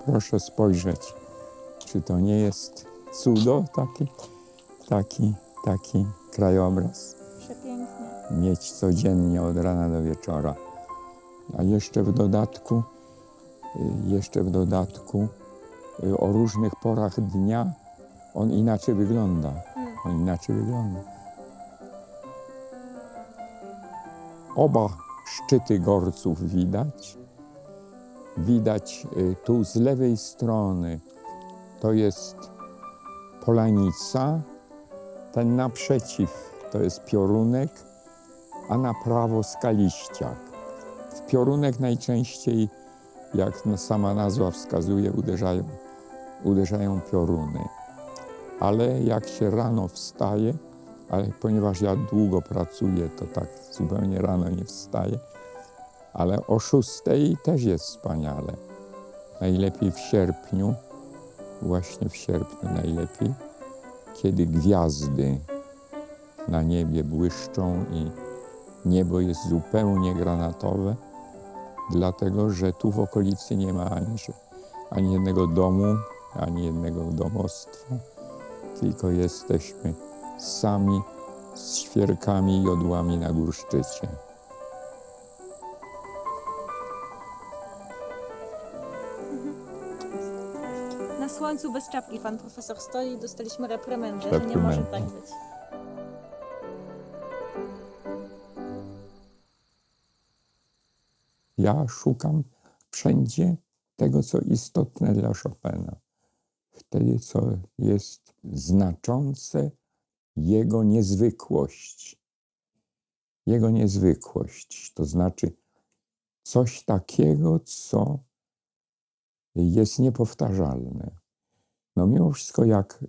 Proszę spojrzeć, czy to nie jest cudo taki krajobraz. Przepięknie. Mieć codziennie od rana do wieczora. A jeszcze w dodatku o różnych porach dnia on inaczej wygląda. Oba szczyty Gorców widać. Widać tu z lewej strony to jest Polanica, ten naprzeciw to jest Piorunek, a na prawo Skaliściak. W Piorunek najczęściej, jak sama nazwa wskazuje, uderzają pioruny. Ale jak się rano wstaje, ale ponieważ ja długo pracuję, to tak zupełnie rano nie wstaję, ale o 6:00 też jest wspaniale. Najlepiej w sierpniu, właśnie w sierpniu najlepiej, kiedy gwiazdy na niebie błyszczą i niebo jest zupełnie granatowe, dlatego że tu w okolicy nie ma ani jednego domu, ani jednego domostwa, tylko jesteśmy sami z świerkami i jodłami na górszczycie. Na słońcu bez czapki pan profesor stoi i dostaliśmy reprymendę, że nie może tak być. Ja szukam wszędzie tego, co istotne dla Chopina. Wtedy, co jest znaczące, jego niezwykłość. Jego niezwykłość, to znaczy coś takiego, co jest niepowtarzalne. No mimo wszystko, jak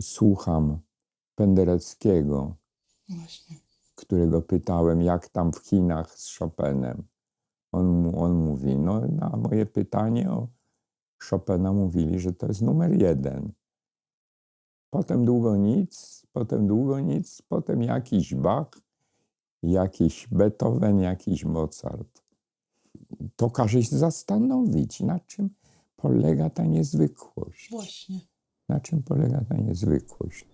słucham Pendereckiego, Właśnie. którego pytałem, jak tam w Chinach z Chopinem. On mówi, no na moje pytanie o Chopina mówili, że to jest numer 1. Potem długo nic, potem jakiś Bach, jakiś Beethoven, jakiś Mozart. To każe się zastanowić, na czym polega ta niezwykłość. Właśnie. Na czym polega ta niezwykłość.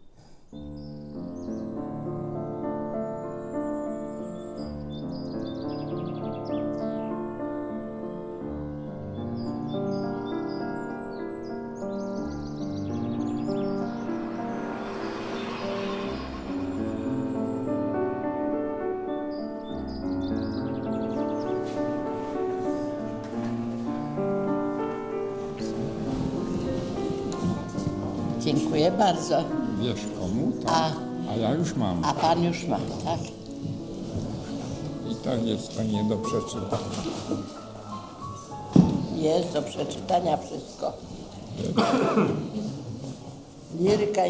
Dziękuję bardzo. Wiesz komu? Tak. A ja już mam. A pan już ma, tak? I to jest to nie do przeczytania. Jest do przeczytania wszystko. Liryka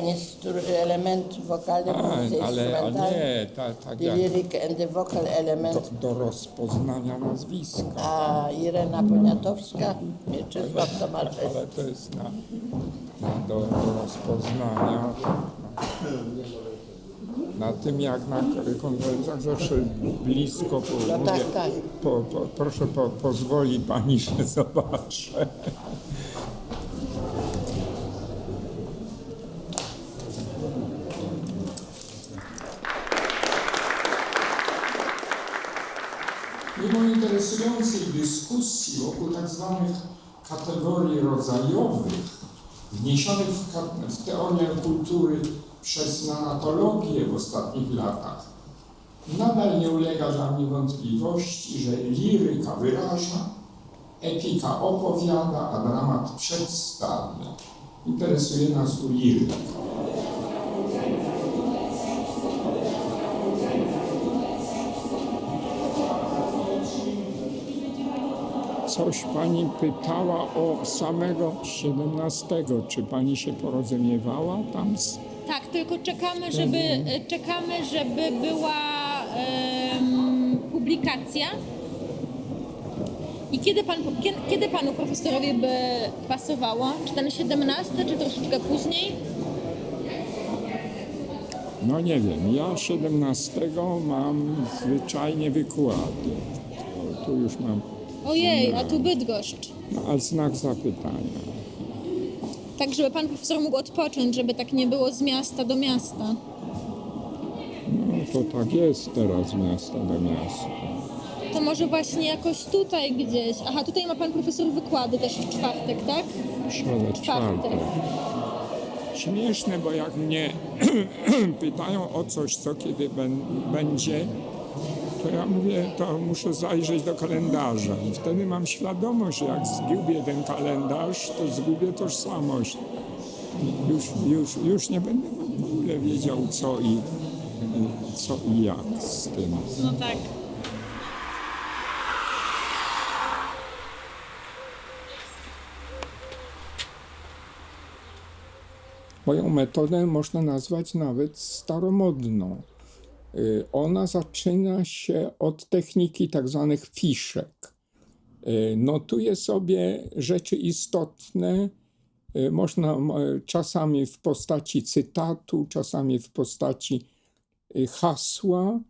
element wokalny, Ale nie, tak The jak lyric and the vocal element. do rozpoznania nazwiska. A Irena Poniatowska, Mieczysław Tomaszewski. Ale to jest do rozpoznania na tym, jak na konwencjach zawsze blisko No mówię, tak. proszę pozwoli pani, że zobaczę. Mimo interesującej dyskusji wokół tzw. kategorii rodzajowych wniesionych w teorię kultury przez narratologię w ostatnich latach, nadal nie ulega dla mnie wątpliwości, że liryka wyraża, epika opowiada, a dramat przedstawia. Interesuje nas tu liryka. Coś pani pytała o samego 17. Czy pani się porozumiewa tam z... Tak, tylko czekamy, żeby była publikacja. I kiedy panu profesorowi by pasowało? Czy ten 17, czy troszeczkę później? No nie wiem, ja 17 mam zwyczajnie wykłady. Tu już mam Ojej, a tu Bydgoszcz. No, ale znak zapytania. Tak, żeby pan profesor mógł odpocząć, żeby tak nie było z miasta do miasta. No to tak jest teraz z miasta do miasta. To może właśnie jakoś tutaj gdzieś. Aha, tutaj ma pan profesor wykłady też w czwartek, tak? Środę, Czwartek. czwartek. Śmieszne, bo jak mnie pytają o coś, co kiedy będzie, to ja mówię, to muszę zajrzeć do kalendarza. I wtedy mam świadomość, że jak zgubię ten kalendarz, to zgubię tożsamość. Już nie będę w ogóle wiedział, co i jak z tym. No tak. Moją metodę można nazwać nawet staromodną. Ona zaczyna się od techniki tak zwanych fiszek. Notuje sobie rzeczy istotne, można czasami w postaci cytatu, czasami w postaci hasła.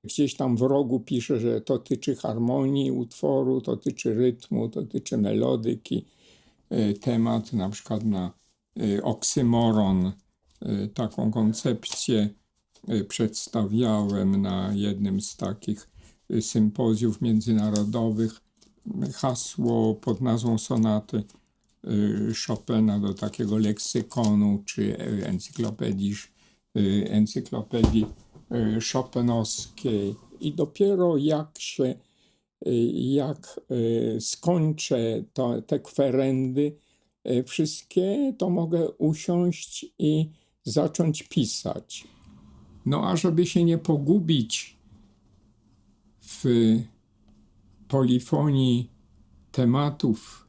Gdzieś tam w rogu pisze, że to tyczy harmonii utworu, to tyczy rytmu, to tyczy melodyki. Temat na przykład na oksymoron, taką koncepcję przedstawiałem na jednym z takich sympozjów międzynarodowych. Hasło pod nazwą sonaty Chopina do takiego leksykonu czy encyklopedii chopinowskiej. I dopiero jak skończę te kwerendy wszystkie, to mogę usiąść i zacząć pisać. No a żeby się nie pogubić w polifonii tematów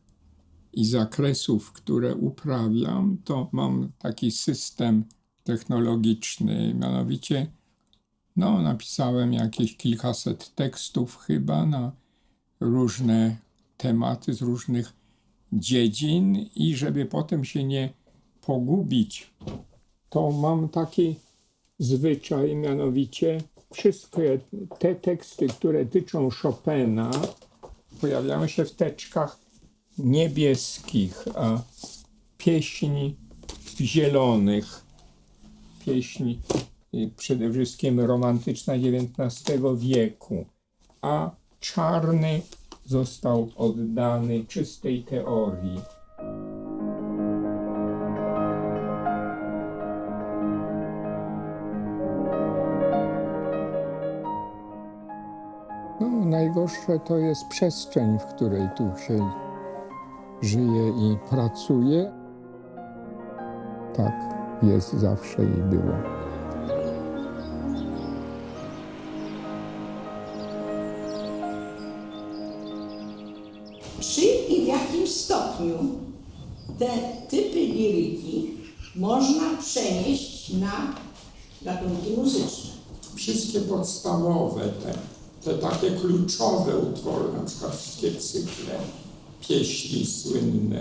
i zakresów, które uprawiam, to mam taki system technologiczny, mianowicie napisałem jakieś kilkaset tekstów chyba na różne tematy z różnych dziedzin i żeby potem się nie pogubić, to mam taki zwyczaj, mianowicie wszystkie te teksty, które tyczą Chopina, pojawiają się w teczkach niebieskich, a pieśni zielonych, pieśni przede wszystkim romantyczna XIX wieku, a czarny został oddany czystej teorii. Najgorsze to jest przestrzeń, w której tu się żyje i pracuje. Tak jest zawsze i było. Czy i w jakim stopniu te typy liryki można przenieść na gatunki muzyczne? Wszystkie podstawowe, te takie kluczowe utwory, na przykład wszystkie cykle, pieśni słynne,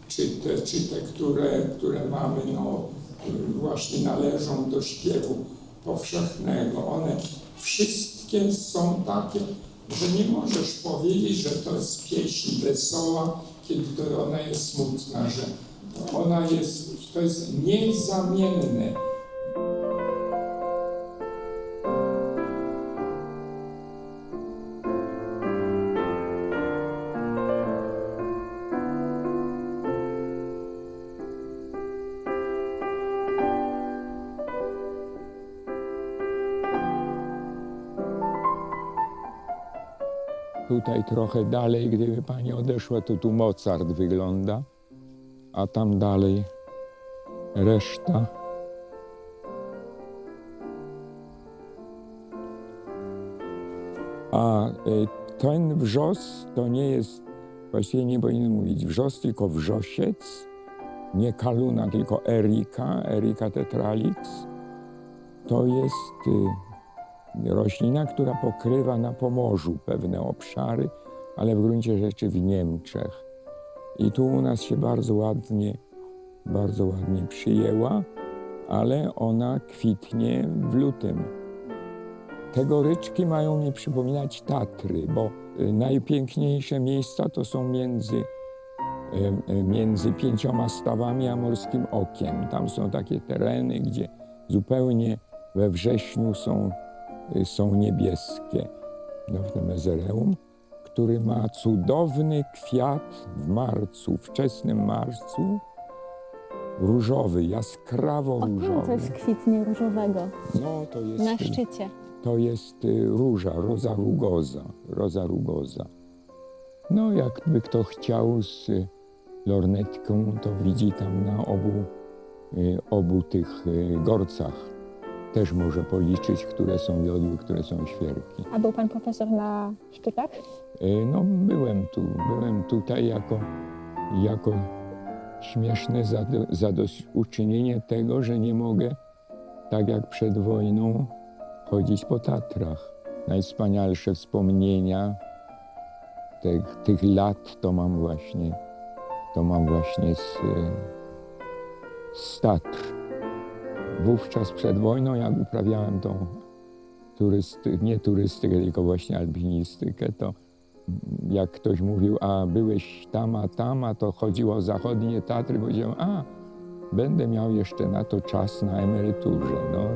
czy te które mamy, właśnie należą do śpiewu powszechnego. One wszystkie są takie, że nie możesz powiedzieć, że to jest pieśń wesoła, kiedy to ona jest smutna, że to jest niezamienne. Tutaj trochę dalej, gdyby pani odeszła, to tu Mozart wygląda, a tam dalej reszta. A ten wrzos to nie jest, właściwie nie powinien mówić wrzos, tylko wrzosiec, nie kaluna, tylko Erica tetralix. To jest roślina, która pokrywa na Pomorzu pewne obszary, ale w gruncie rzeczy w Niemczech. I tu u nas się bardzo ładnie przyjęła, ale ona kwitnie w lutym. Te goryczki mają mi przypominać Tatry, bo najpiękniejsze miejsca to są między 5 stawami a Morskim Okiem. Tam są takie tereny, gdzie zupełnie we wrześniu są niebieskie. No, w tym Mezereum, który ma cudowny kwiat w marcu, wczesnym marcu, różowy, jaskrawo O czym różowy. coś kwitnie różowego No, to jest, na szczycie? to jest róża, roza rugosa. No, jakby kto chciał z lornetką, to widzi tam na obu tych gorcach. Też może policzyć, które są jodły, które są świerki. A był pan profesor na szczytach? No, byłem tutaj jako śmieszne zadośćuczynienie tego, że nie mogę, tak jak przed wojną, chodzić po Tatrach. Najwspanialsze wspomnienia tych lat to mam właśnie z Tatr. Wówczas przed wojną, jak uprawiałem tą nie turystykę, tylko właśnie alpinistykę, to jak ktoś mówił, a byłeś tam, a to chodziło o zachodnie Tatry, powiedziałem, będę miał jeszcze na to czas na emeryturze. No.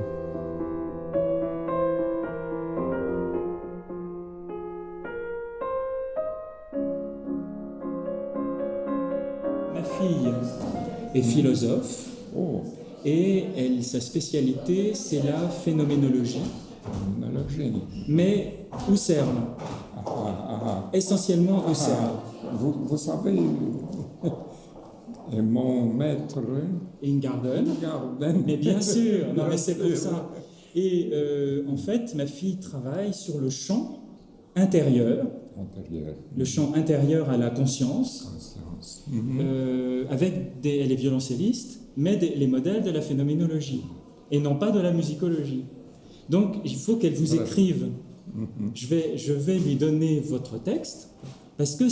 Ma fille est philosophe et sa spécialité, c'est la phénoménologie, mais Husserl, essentiellement Husserl. Vous savez, mon maître Ingarden, mais bien sûr, non mais c'est pour ça. Et en fait, ma fille travaille sur le champ intérieur, le champ intérieur à la conscience, elle est violoncelliste, mais les modèles de la phénoménologie, et non pas de la musicologie. Donc il faut qu'elle vous écrive. Je vais lui donner votre texte, parce que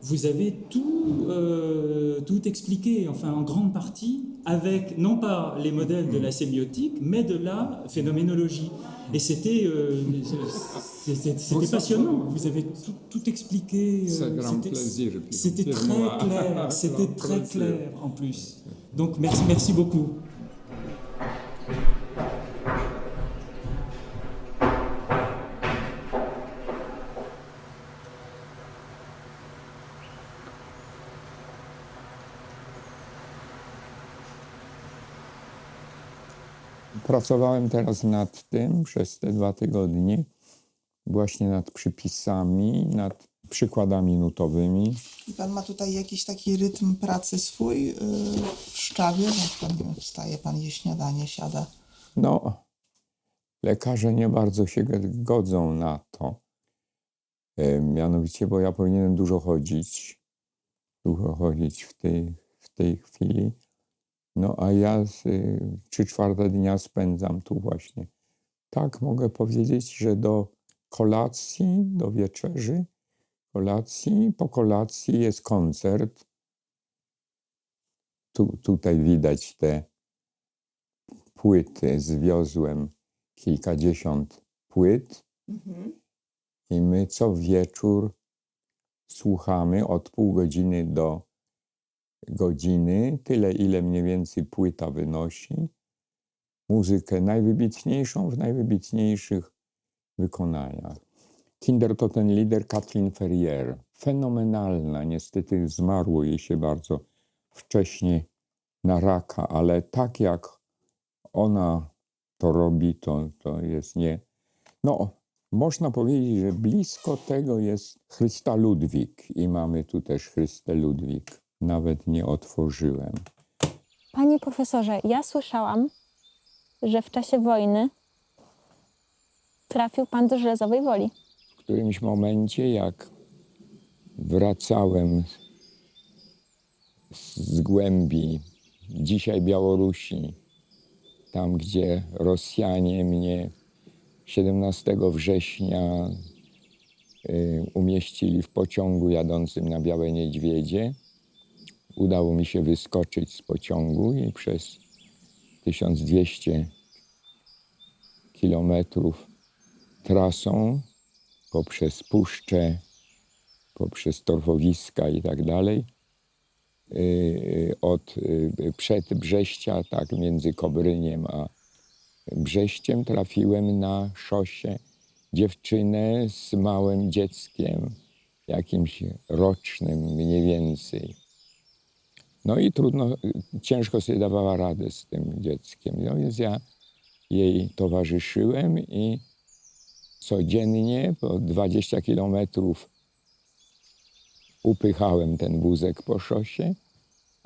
vous avez tout expliqué, enfin en grande partie, avec non pas les modèles de la sémiotique, mais de la phénoménologie. Et c'était passionnant. Vous avez tout expliqué. C'était très clair. C'était très clair en plus. Donc merci beaucoup. Pracowałem teraz nad tym przez te 2 tygodnie, właśnie nad przypisami, nad przykładami nutowymi. I pan ma tutaj jakiś taki rytm pracy swój w Szczawie? Na przykład nie wiem, wstaje pan, je śniadanie, siada. No, lekarze nie bardzo się godzą na to. Mianowicie, bo ja powinienem dużo chodzić w tej chwili. No a ja 3/4 dnia spędzam tu właśnie. Tak, mogę powiedzieć, że do kolacji, do wieczerzy, po kolacji jest koncert. Tutaj widać te płyty, zwiozłem kilkadziesiąt płyt i my co wieczór słuchamy od pół godziny do godziny, tyle ile mniej więcej płyta wynosi, muzykę najwybitniejszą w najwybitniejszych wykonaniach. Kindertotenlieder Kathleen Ferrier, fenomenalna, niestety zmarło jej się bardzo wcześnie na raka, ale tak jak ona to robi, to jest nie... No, można powiedzieć, że blisko tego jest Chrysta Ludwik i mamy tu też Chrystę Ludwik. Nawet nie otworzyłem. Panie profesorze, ja słyszałam, że w czasie wojny trafił pan do Żelezowej Woli. W którymś momencie, jak wracałem z głębi, dzisiaj Białorusi, tam gdzie Rosjanie mnie 17 września umieścili w pociągu jadącym na Białe Niedźwiedzie, udało mi się wyskoczyć z pociągu i przez 1200 kilometrów trasą poprzez puszcze, poprzez torfowiska i tak dalej. Od Przedbrześcia, tak między Kobryniem a Brześciem, trafiłem na szosie dziewczynę z małym dzieckiem, jakimś rocznym mniej więcej. No i trudno, ciężko sobie dawała radę z tym dzieckiem. No więc ja jej towarzyszyłem i codziennie po 20 kilometrów upychałem ten wózek po szosie,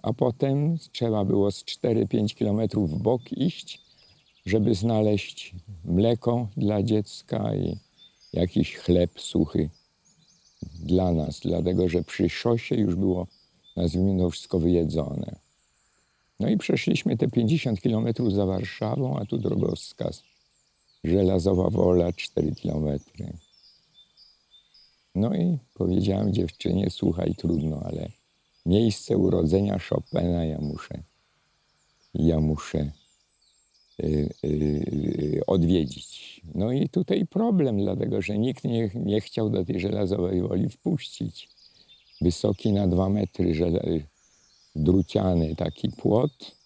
a potem trzeba było z 4-5 kilometrów w bok iść, żeby znaleźć mleko dla dziecka i jakiś chleb suchy dla nas, dlatego że przy szosie już było, nazwijmy to, wszystko wyjedzone. No i przeszliśmy te 50 kilometrów za Warszawą, a tu drogowskaz. Żelazowa Wola, 4 kilometry. No i powiedziałem dziewczynie, słuchaj, trudno, ale miejsce urodzenia Chopina ja muszę odwiedzić. No i tutaj problem, dlatego że nikt nie chciał do tej Żelazowej Woli wpuścić. Wysoki na 2 metry, druciany taki płot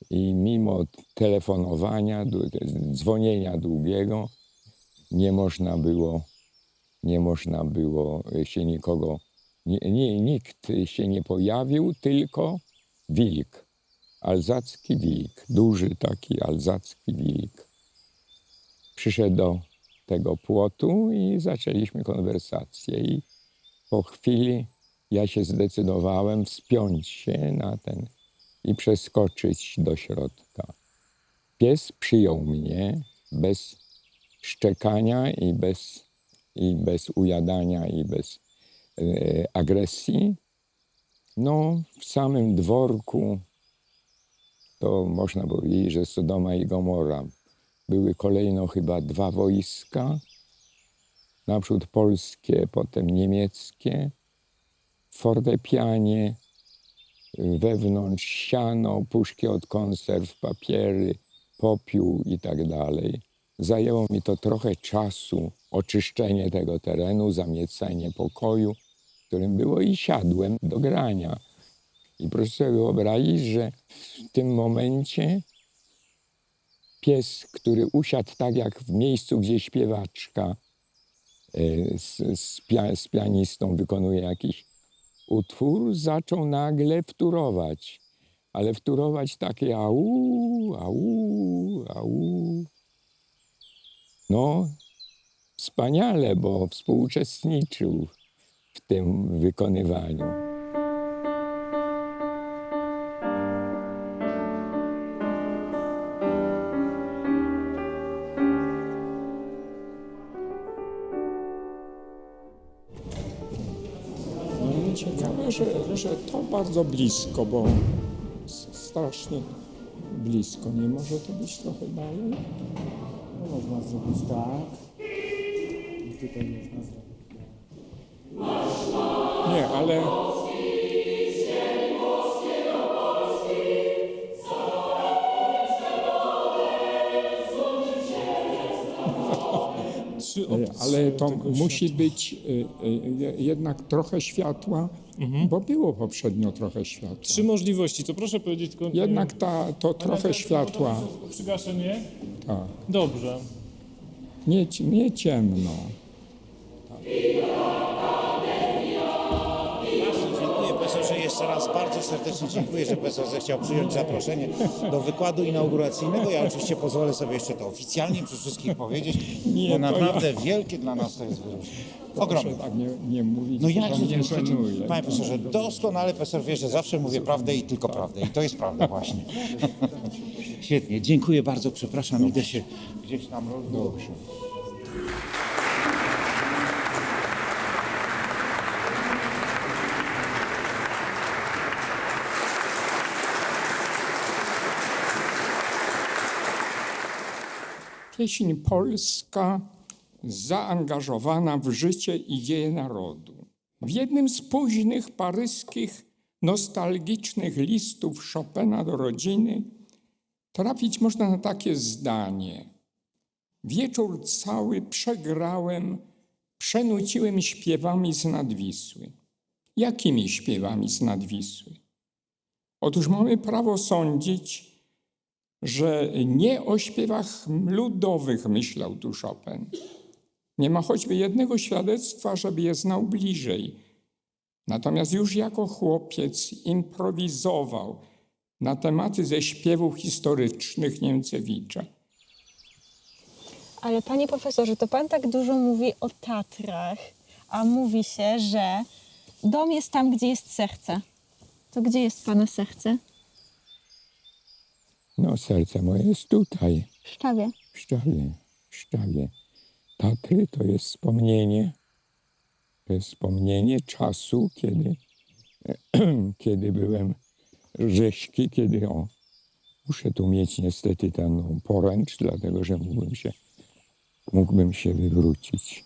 i mimo telefonowania, dzwonienia długiego nie można było się nikogo, nikt się nie pojawił, tylko wilk, alzacki wilk, duży taki alzacki wilk. Przyszedł do tego płotu i zaczęliśmy konwersację i po chwili ja się zdecydowałem wspiąć się na ten i przeskoczyć do środka. Pies przyjął mnie bez szczekania i bez ujadania i bez agresji. No, w samym dworku to można powiedzieć, że Sodoma i Gomora. Były kolejno chyba 2 wojska, naprzód polskie, potem niemieckie, fortepianie, wewnątrz siano, puszki od konserw, papiery, popiół i tak dalej. Zajęło mi to trochę czasu, oczyszczenie tego terenu, zamiecenie pokoju, w którym było, i siadłem do grania. I proszę sobie wyobrazić, że w tym momencie pies, który usiadł tak jak w miejscu, gdzie śpiewaczka z pianistą wykonuje jakiś utwór, zaczął nagle wtórować. Ale wtórować takie au, au, au. No, wspaniale, bo współuczestniczył w tym wykonywaniu. No i ciekawe, że to bardzo blisko, bo strasznie blisko. Nie może to być trochę dalej? No można zrobić tak. I tutaj można zrobić tak. Nie, ale... Ale to musi być jednak trochę światła, bo było poprzednio trochę światła. 3 możliwości, to proszę powiedzieć tylko... Jednak to trochę światła. Przygaszenie? Tak. Dobrze. Nie ciemno. Dziękuję profesorze, jeszcze raz bardzo serdecznie dziękuję, że profesor zechciał przyjąć zaproszenie do wykładu inauguracyjnego. Ja oczywiście pozwolę sobie jeszcze to oficjalnie przy wszystkich powiedzieć, bo naprawdę wielkie dla nas to jest wyróżnienie. Ogromne. Proszę tak nie mówić, No bo ja to mnie żenuje. Panie profesorze, doskonale profesor wie, że zawsze mówię prawdę i tylko prawdę. I to jest prawda właśnie. Świetnie, dziękuję bardzo, przepraszam, idę się gdzieś tam rozłożyć. Pieśń polska zaangażowana w życie i dzieje narodu. W jednym z późnych paryskich nostalgicznych listów Chopina do rodziny trafić można na takie zdanie. Wieczór cały przegrałem przenuciłem śpiewami z Nadwisły. Jakimi śpiewami z Nadwisły? Otóż mamy prawo sądzić, że nie o śpiewach ludowych myślał tu Chopin. Nie ma choćby jednego świadectwa, żeby je znał bliżej. Natomiast już jako chłopiec improwizował na tematy ze śpiewów historycznych Niemcewicza. Ale panie profesorze, to pan tak dużo mówi o Tatrach, a mówi się, że dom jest tam, gdzie jest serce. To gdzie jest pana serce? No, serce moje jest tutaj, W Szczawie. w Szczawie, w Szczawie. Tatry to jest wspomnienie. To jest wspomnienie czasu, kiedy byłem rześki, muszę tu mieć niestety ten poręcz, dlatego że mógłbym się wywrócić.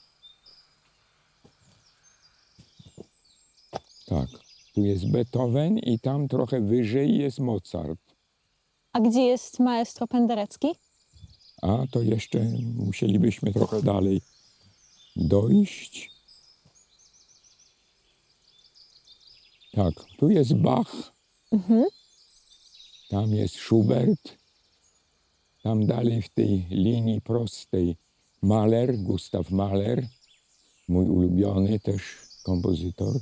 Tak, tu jest Beethoven i tam trochę wyżej jest Mozart. A gdzie jest maestro Penderecki? A to jeszcze musielibyśmy trochę dalej dojść. Tak, tu jest Bach, tam jest Schubert, tam dalej w tej linii prostej Mahler, Gustav Mahler, mój ulubiony też kompozytor,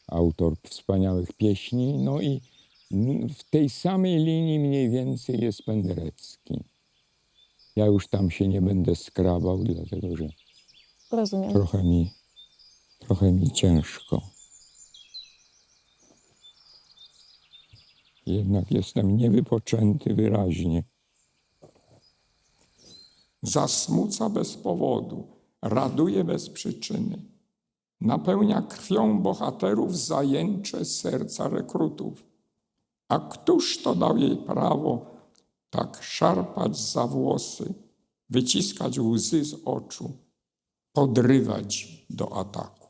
autor wspaniałych pieśni. No i w tej samej linii mniej więcej jest Penderecki. Ja już tam się nie będę skrabał, dlatego że Rozumiem. trochę mi ciężko. Jednak jestem niewypoczęty wyraźnie. Zasmuca bez powodu, raduje bez przyczyny. Napełnia krwią bohaterów zajęcze serca rekrutów. A któż to dał jej prawo tak szarpać za włosy, wyciskać łzy z oczu, podrywać do ataku?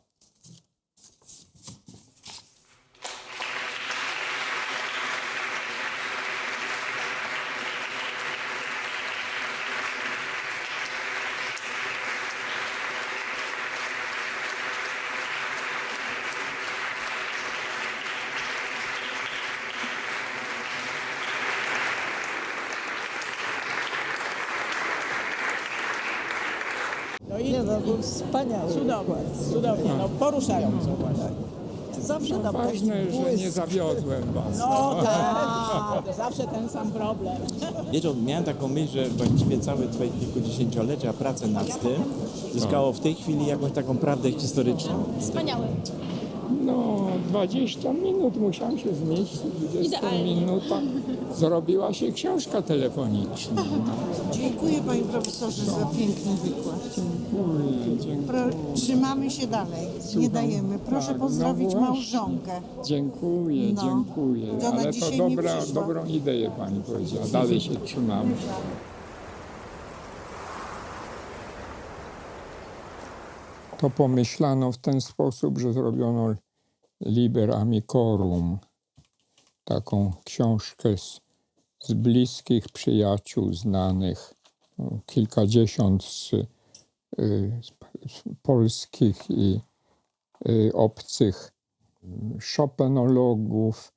No i był wspaniały. Cudownie, no poruszająco właśnie. Zawsze nam Ważne, że nie zawiodłem was. No tak, to zawsze ten sam problem. Wiecie, miałem taką myśl, że właściwie całe twoje kilkudziesięciolecia pracy nad tym zyskało w tej chwili jakąś taką prawdę historyczną. Wspaniały. No, 20 minut musiałam się zmieścić, w 20 Idealnie. minutach zrobiła się książka telefoniczna. Dziękuję panie profesorze za piękny wykład. Trzymamy się dalej, nie dajemy. Proszę Tak, pozdrowić no właśnie. małżonkę. Dziękuję, No. dziękuję. To ona Ale to dzisiaj nie przyszła. dobrą ideę pani powiedziała. Dalej się trzymamy. To pomyślano w ten sposób, że zrobiono Liber Amicorum, taką książkę z bliskich przyjaciół, znanych, kilkadziesiąt z polskich i obcych Chopinologów,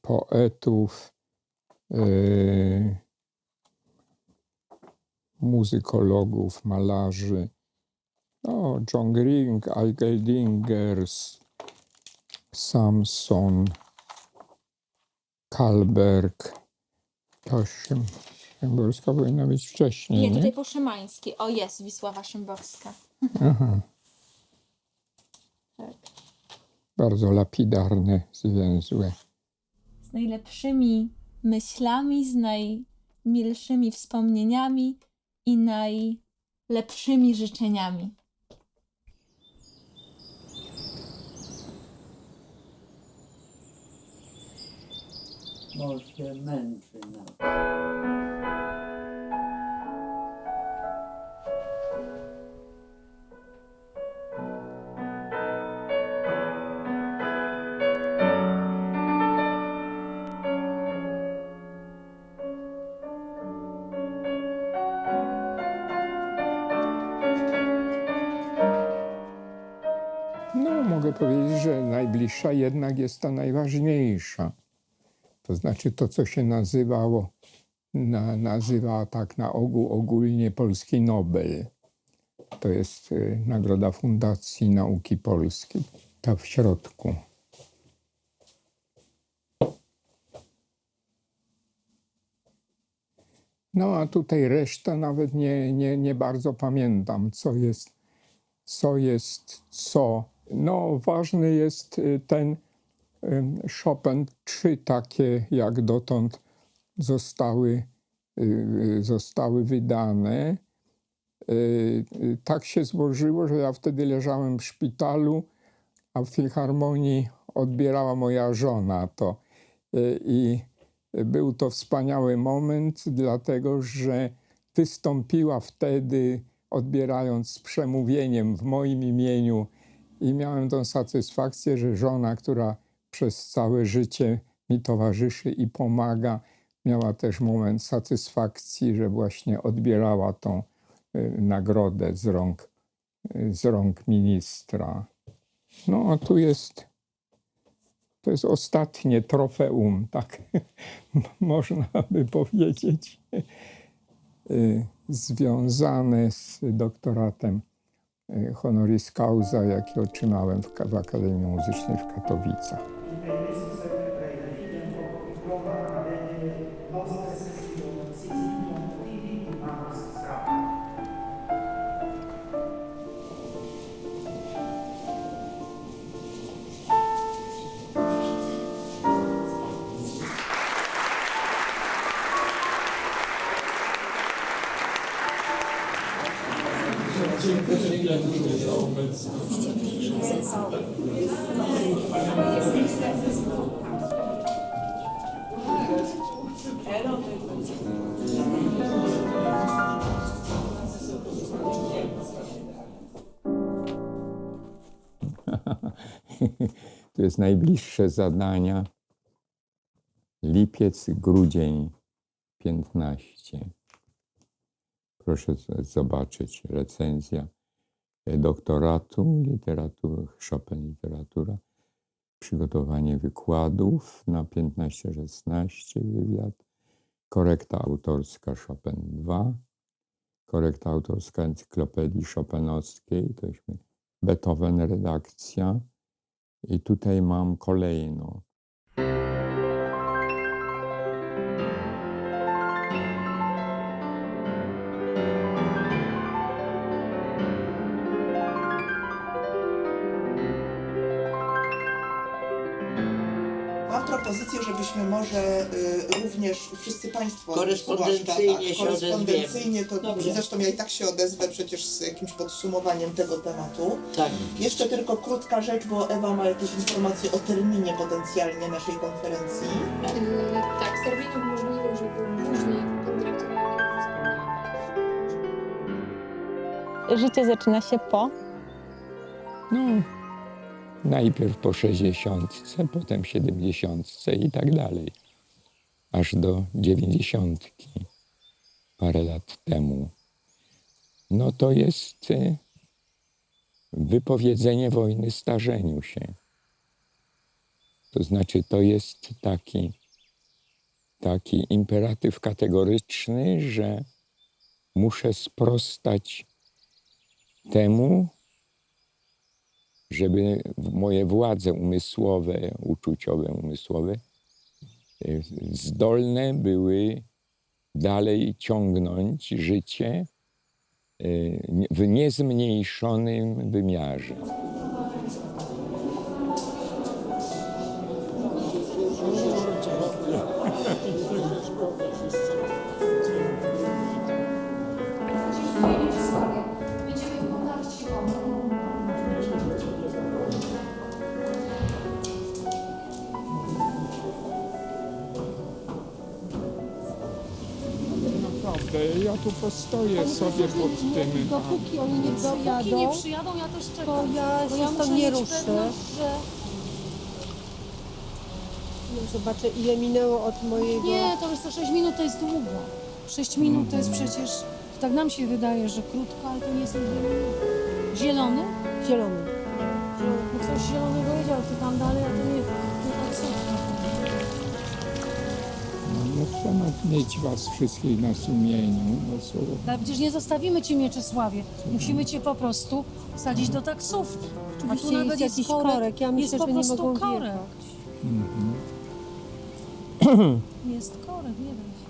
poetów, muzykologów, malarzy. No, John Green, Eigeldingers, Samson, Kalberg. To Szymborska powinna być wcześniej, Nie, nie? tutaj po Szymański. O, jest Wisława Szymborska. Aha. Tak. Bardzo lapidarne, zwięzłe. Z najlepszymi myślami, z najmilszymi wspomnieniami i najlepszymi życzeniami. Mąż się męczy nas. mogę powiedzieć, że najbliższa jednak jest ta najważniejsza. To znaczy to, co się nazywa tak na ogół ogólnie Polski Nobel. To jest nagroda Fundacji Nauki Polskiej. Ta w środku. No a tutaj resztę nawet nie bardzo pamiętam, co jest co. No ważny jest ten Chopin, 3 takie jak dotąd zostały wydane. Tak się złożyło, że ja wtedy leżałem w szpitalu, a w filharmonii odbierała moja żona to. I był to wspaniały moment, dlatego że wystąpiła wtedy, odbierając z przemówieniem w moim imieniu, i miałem tą satysfakcję, że żona, która przez całe życie mi towarzyszy i pomaga, miała też moment satysfakcji, że właśnie odbierała tą nagrodę z rąk ministra. No a tu to jest ostatnie trofeum, tak można by powiedzieć, związane z doktoratem honoris causa, jaki otrzymałem w Akademii Muzycznej w Katowicach. To jest najbliższe zadania. Lipiec, grudzień 15. Proszę zobaczyć, recenzja doktoratu, Chopin literatura, przygotowanie wykładów na 15-16, wywiad, korekta autorska Chopin 2, korekta autorska encyklopedii chopinowskiej, to jest Beethoven redakcja i tutaj mam kolejną. Mam propozycję, żebyśmy może również wszyscy Państwo Korespondencyjnie się korespondencyjnie to Dobrze. zresztą ja i tak się odezwę przecież z jakimś podsumowaniem tego tematu. Tak. Jeszcze tylko krótka rzecz, bo Ewa ma jakieś informacje o terminie potencjalnie naszej konferencji. Tak, z terminów możliwych, żeby później kontraktowanie Życie zaczyna się po. No, najpierw po 60, potem 70 i tak dalej. Aż do 90 parę lat temu. No to jest wypowiedzenie wojny starzeniu się. To znaczy to jest taki imperatyw kategoryczny, że muszę sprostać temu, żeby moje władze umysłowe, uczuciowe, zdolne były dalej ciągnąć życie w niezmniejszonym wymiarze. Ja tu postoję sobie pod tym. Dopóki oni nie przyjadą, ja też czekam. To ja się stąd nie ruszę. Zobaczę, ile minęło od mojego... Nie, to jest 6 minut, to jest długo. 6 minut to jest przecież, tak nam się wydaje, że krótko, ale to nie są 2 minuty. Zielony? Zielony. Zielony. coś zielonego wiedział, ty tam dalej, a to nie taksówka. No, trzeba mieć was wszystkich na sumieniu. No, co? Ale przecież nie zostawimy cię, Mieczysławie. Musimy cię po prostu wsadzić do taksówki. A tu Oczywiście nawet jest jest jakiś korek. Ja myślę, jest po że nie prostu mogą korek. wjechać. Jest korek, nie da się.